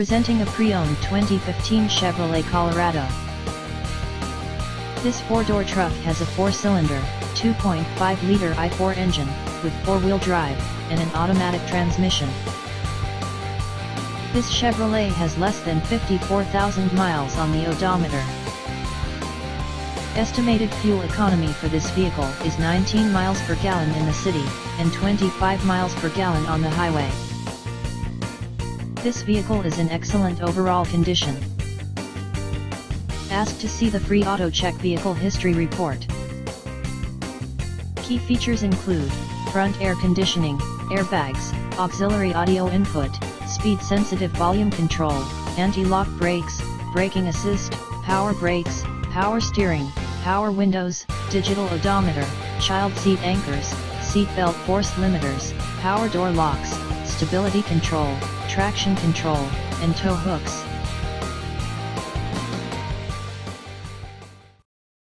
Presenting a pre-owned 2015 Chevrolet Colorado. This four-door truck has a four-cylinder, 2.5-liter i4 engine, with four-wheel drive, and an automatic transmission. This Chevrolet has less than 54,000 miles on the odometer. Estimated fuel economy for this vehicle is 19 miles per gallon in the city, and 25 miles per gallon on the highway. This vehicle is in excellent overall condition. Ask to see the free AutoCheck Vehicle History Report. Key features include front air conditioning, airbags, auxiliary audio input, speed-sensitive volume control, anti-lock brakes, braking assist, power brakes, power steering, power windows, digital odometer, child seat anchors, seat belt force limiters, power door locks, stability control, traction control, and tow hooks.